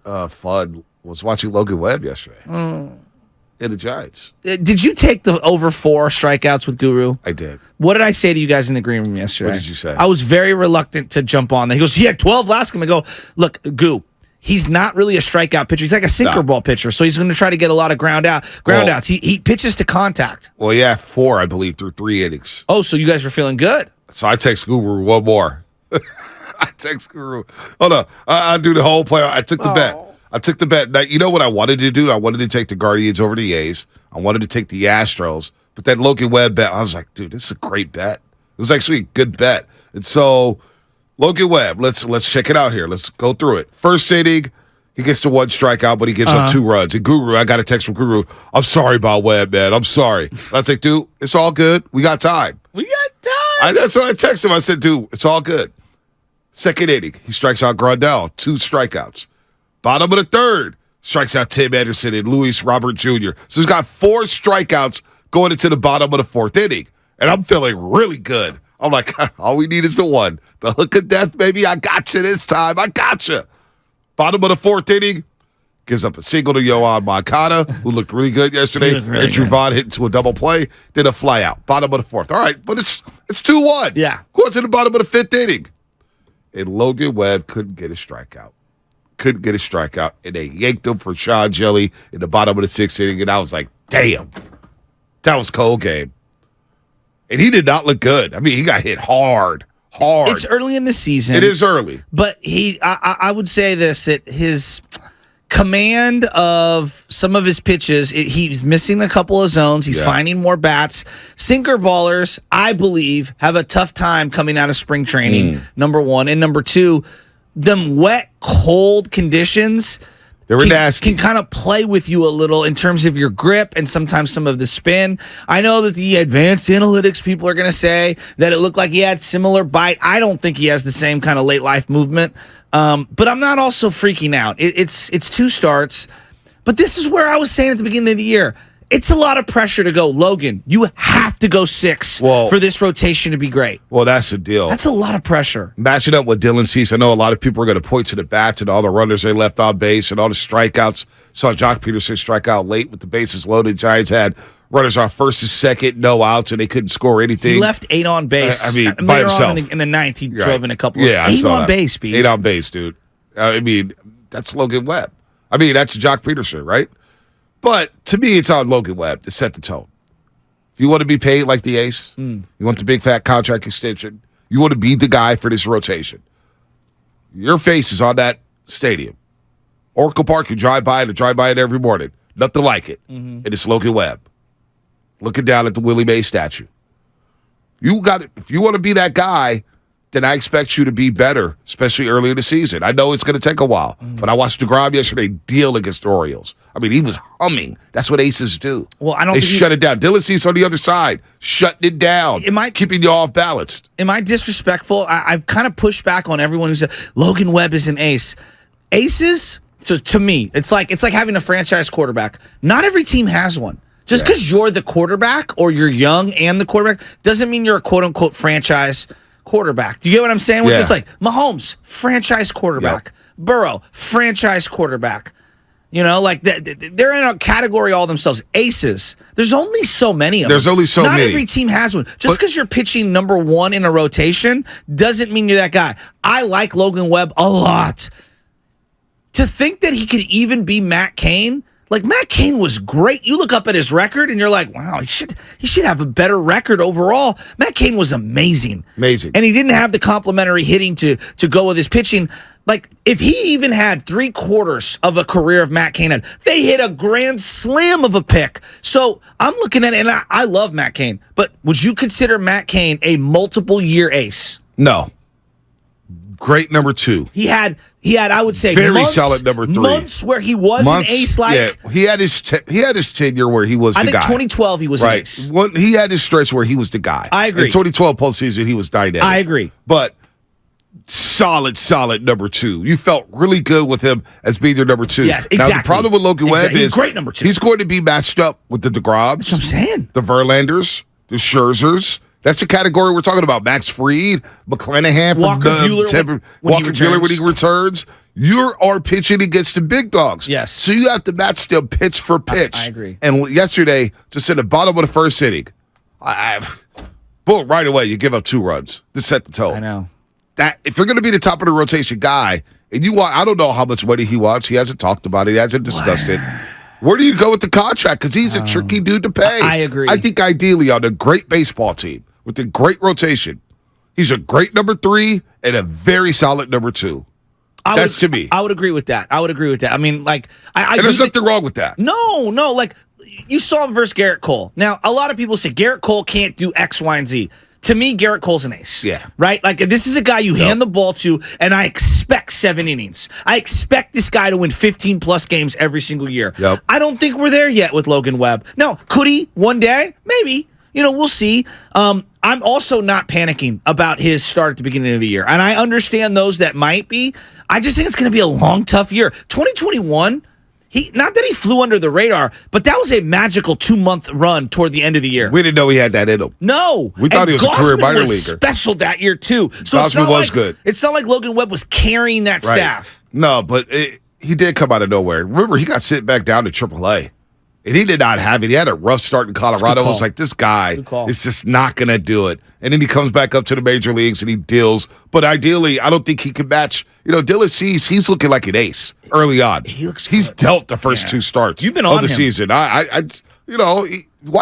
fun was watching Logan Webb yesterday in the Giants. Did you take the over 4 strikeouts with Guru? I did. What did I say to you guys in the green room yesterday? What did you say? I was very reluctant to jump on that. He goes, he had 12 last game. I go, look, Goo, he's not really a strikeout pitcher. He's like a sinker ball pitcher, so he's going to try to get a lot of ground outs. He pitches to contact. Well, yeah, 4, I believe, through 3 innings. Oh, so you guys were feeling good. So I text Guru one more. I text Guru. Hold on. I do the whole play. I took the bet. Now, you know what I wanted to do? I wanted to take the Guardians over the A's. I wanted to take the Astros. But that Logan Webb bet, I was like, dude, this is a great bet. It was actually a good bet. And so, Logan Webb, let's check it out here. Let's go through it. First inning, he gets to 1 strikeout, but he gives up 2 runs. And Guru, I got a text from Guru. I'm sorry about Webb, man. I'm sorry. I was like, dude, it's all good. We got time. That's what I texted him. I said, dude, it's all good. Second inning, he strikes out Grandal, 2 strikeouts. Bottom of the third, strikes out Tim Anderson and Luis Robert Jr. So he's got 4 strikeouts going into the bottom of the 4th inning. And I'm feeling really good. I'm like, all we need is the 1. The hook of death, baby. I got you this time. I got you. Bottom of the 4th inning, gives up a single to Yohan Moncada, who looked really good yesterday. And Truvon hit into a double play, then a fly out. Bottom of the 4th. All right, but it's 2-1. Yeah. Going to the bottom of the 5th inning. And Logan Webb couldn't get a strikeout. And they yanked him for Sean Jelly in the bottom of the 6th inning. And I was like, damn, that was cold game. And he did not look good. I mean, he got hit hard. It's early in the season. It is early. But I would say this, that his command of some of his pitches, he's missing a couple of zones. He's finding more bats. Sinker ballers, I believe, have a tough time coming out of spring training, number 1. And number 2, them wet, cold conditions can kind of play with you a little in terms of your grip and sometimes some of the spin. I know that the advanced analytics people are going to say that it looked like he had similar bite. I don't think he has the same kind of late life movement, but I'm not also freaking out. It's 2 starts, but this is where I was saying at the beginning of the year, it's a lot of pressure to go, Logan, you have to go 6 for this rotation to be great. Well, that's the deal. That's a lot of pressure. Matching up with Dylan Cease, I know a lot of people are going to point to the bats and all the runners they left on base and all the strikeouts. Saw Jock Peterson strike out late with the bases loaded. Giants had runners on first and second, no outs, and they couldn't score anything. He left 8 on base. I mean, by himself. In the 9th, he drove in a couple of 8 on base, Pete. 8 on base, dude. I mean, that's Logan Webb. I mean, that's Jock Peterson, right? But to me, it's on Logan Webb to set the tone. If you want to be paid like the ace, you want the big fat contract extension, you want to be the guy for this rotation. Your face is on that stadium. Oracle Park, you drive by it every morning. Nothing like it. And it's Logan Webb looking down at the Willie Mays statue. If you want to be that guy, then I expect you to be better, especially early in the season. I know it's going to take a while, but I watched DeGrom yesterday deal against the Orioles. I mean, he was humming. That's what aces do. Well, I don't they think shut it down. Dylan Cease on the other side, shutting it down, keeping you off balanced. Am I disrespectful? I've kind of pushed back on everyone who said Logan Webb is an ace. Aces, so to me, it's like having a franchise quarterback. Not every team has one. Just because you're the quarterback or you're young and the quarterback doesn't mean you're a quote-unquote franchise quarterback. Do you get what I'm saying with this? Like Mahomes, franchise quarterback. Burrow, franchise quarterback. You know, like they're in a category all themselves. Aces. There's only so many of them. There's only so many. Not every team has one. Just because you're pitching number 1 in a rotation doesn't mean you're that guy. I like Logan Webb a lot. To think that he could even be Matt Cain, like Matt Cain was great. You look up at his record and you're like, wow, he should have a better record overall. Matt Cain was amazing. Amazing. And he didn't have the complimentary hitting to go with his pitching. Like, if he even had 3/4 of a career of Matt Cain, they hit a grand slam of a pick. So I'm looking at it, and I love Matt Cain. But would you consider Matt Cain a multiple-year ace? No. Great number 2. He had I would say very solid number 3. Months where he was an ace. Like he had his tenure where he was the guy. I think 2012 he was an ace. He had his stretch where he was the guy. I agree. In 2012 postseason he was dynamic. I agree. But solid number 2. You felt really good with him as being your number 2. Yes, exactly. Now the problem with Logan Webb is great number 2. He's going to be matched up with the DeGroms. That's what I'm saying. The Verlanders, the Scherzers, That's the category we're talking about. Max Fried, McClanahan from Walker Buehler Walker Buehler when he returns. You are pitching against the big dogs. Yes. So you have to match them pitch for pitch. I agree. And yesterday, just in the bottom of the first inning, boom, right away, you give up 2 runs to set the tone. I know. That if you're going to be the top of the rotation guy, and you want, I don't know how much money he wants. He hasn't talked about it. He hasn't discussed it. Where do you go with the contract? Because he's a tricky dude to pay. I agree. I think ideally on a great baseball team with a great rotation, he's a great number 3 and a very solid number 2. That's to me. I would agree with that. I mean, like, and there's nothing wrong with that. No. Like, you saw him versus Garrett Cole. Now, a lot of people say Garrett Cole can't do X, Y, and Z. To me, Garrett Cole's an ace. Yeah. Right? Like, this is a guy you hand the ball to, and I expect 7 innings. I expect this guy to win 15-plus games every single year. Yep. I don't think we're there yet with Logan Webb. Now, could he one day? Maybe. We'll see. I'm also not panicking about his start at the beginning of the year. And I understand those that might be. I just think it's going to be a long, tough year. 2021, not that he flew under the radar, but that was a magical 2-month run toward the end of the year. We didn't know he had that in him. No. We thought he was a career minor leaguer. Special that year, too. So Gausman was good. It's not like Logan Webb was carrying that staff. No, but he did come out of nowhere. Remember, he got sent back down to AAA. And he did not have it. He had a rough start in Colorado. I was like, this guy is just not going to do it. And then he comes back up to the major leagues and he deals. But ideally, I don't think he can match. Dylan Cease, he's looking like an ace early on. He's dealt the first 2 starts You've been on of the season. White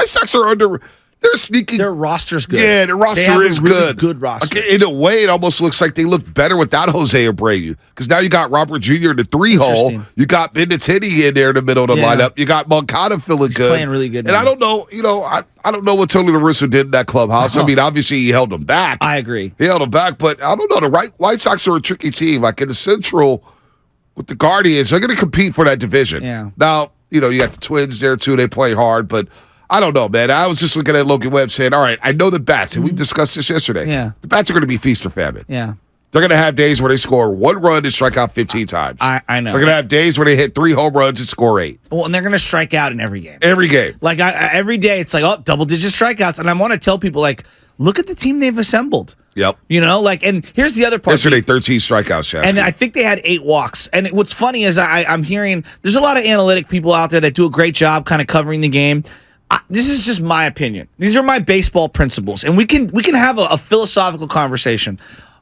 Sox are under. They're sneaking. Their roster's good. Yeah, their roster is really good. Good roster. In a way, it almost looks like they look better without Jose Abreu because now you got Robert Jr. in the 3-hole. You got Benintendi in there in the middle of the lineup. You got Moncada feeling good. Playing really good. And I don't know. I don't know what Tony La Russa did in that clubhouse. I mean, obviously he held them back. I agree. He held them back, but I don't know. The White Sox are a tricky team. Like in the Central with the Guardians, they're going to compete for that division. Yeah. Now, you got the Twins there too. They play hard, but. I don't know, man. I was just looking at Logan Webb saying, all right, I know the bats, and we discussed this yesterday. Yeah. The bats are going to be feast or famine. Yeah. They're going to have days where they score 1 run and strike out 15 times. I know. They're going to have days where they hit 3 home runs and score 8. Well, and they're going to strike out in every game. Every game. Like, every day, it's like, double-digit strikeouts. And I want to tell people, like, look at the team they've assembled. Yep. And here's the other part. Yesterday, 13 strikeouts, Shasky. And I think they had 8 walks. And what's funny is I'm hearing there's a lot of analytic people out there that do a great job kind of covering the game. This is just my opinion. These are my baseball principles, and we can have a philosophical conversation.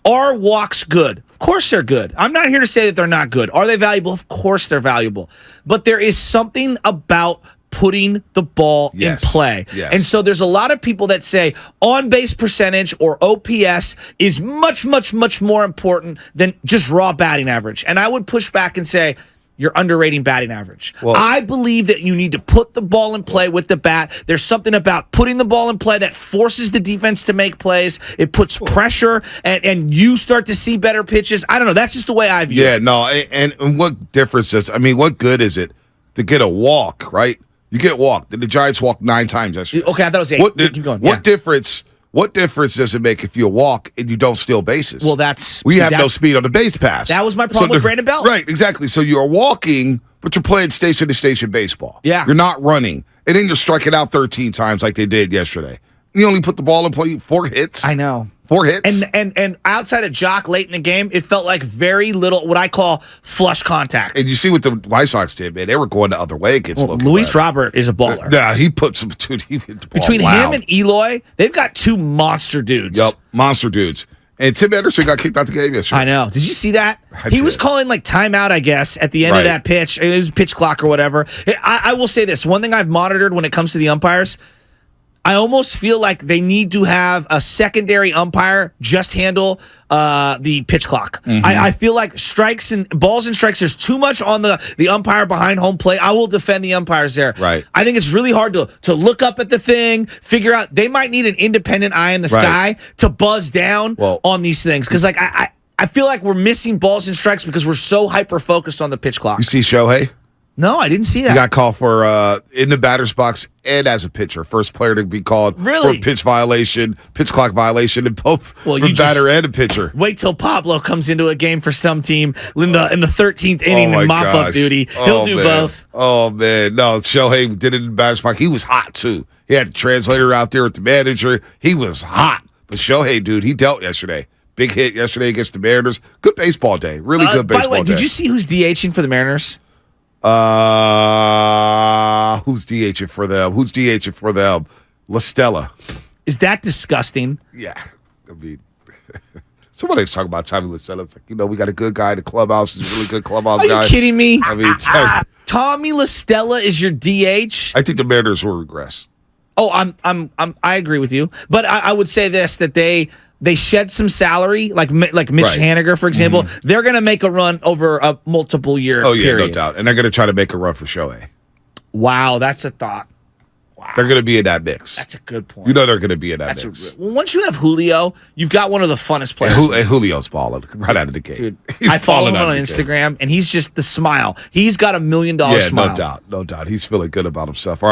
Are walks good? Of course they're good. I'm not here to say that they're not good. Are they valuable? Of course they're valuable. But there is something about putting the ball in play. Yes. And so there's a lot of people that say on-base percentage or OPS is much, much, much more important than just raw batting average. And I would push back and say, you're underrating batting average. Well, I believe that you need to put the ball in play with the bat. There's something about putting the ball in play that forces the defense to make plays. It puts pressure, and you start to see better pitches. I don't know. That's just the way I view it. Yeah, no, and what difference is, what good is it to get a walk, right? You get walked. The Giants walked 9 times yesterday. Okay, I thought it was 8. Keep going. What difference does it make if you walk and you don't steal bases? Well, we have no speed on the base pass. That was my problem with Brandon Belt. Right, exactly. So you're walking, but you're playing station-to-station baseball. Yeah. You're not running. And then you're striking out 13 times like they did yesterday. You only put the ball in play 4 hits. I know. 4 hits. And outside of Jock late in the game, it felt like very little what I call flush contact. And you see what the White Sox did, man. They were going the other way against Logan Luis Webb. Robert is a baller. Yeah, he put some dude. He hit the ball. Between him and Eloy, they've got 2 monster dudes. Yep, monster dudes. And Tim Anderson got kicked out the game yesterday. I know. Did you see that? He was calling like timeout, I guess, at the end of that pitch. It was pitch clock or whatever. I will say this. One thing I've monitored when it comes to the umpires, I almost feel like they need to have a secondary umpire just handle the pitch clock. Mm-hmm. I feel like balls and strikes, there's too much on the umpire behind home plate. I will defend the umpires there. Right. I think it's really hard to look up at the thing, figure out. They might need an independent eye in the sky to buzz down on these things. Because like I feel like we're missing balls and strikes because we're so hyper-focused on the pitch clock. You see Shohei? No, I didn't see He that. got called for in the batter's box and as a pitcher. First player to be called Really? for a pitch clock violation in both the batter and a pitcher. Wait till Pablo comes into a game for some team in the 13th inning and mop up duty. He'll do both. Oh man, no, Shohei did it in the batter's box. He was hot too. He had the translator out there with the manager. He was hot. But Shohei, dude, he dealt yesterday. Big hit yesterday against the Mariners. Good baseball day. Really good baseball day. By the way, did you see who's DHing for the Mariners? Who's DHing for them? Who's DHing for them? La Stella. Is that disgusting? Yeah. I mean, somebody's talking about Tommy La Stella. It's like, we got a good guy in the clubhouse. He's a really good clubhouse guy. Are you kidding me? I mean, Tommy La Stella is your DH? I think the Mariners will regress. Oh, I agree with you. But I would say this, that they shed some salary, like Mitch Haniger, for example. Mm-hmm. They're going to make a run over a multiple year period. No doubt. And they're going to try to make a run for Shohei. Wow, that's a thought. Wow. They're going to be in that mix. That's a good point. They're going to be in that mix. Well, once you have Julio, you've got one of the funnest players. And Julio's balling right out of the gate. Dude, I follow him on Instagram, and he's just the smile. He's got $1 million smile. No doubt. He's feeling good about himself. All right.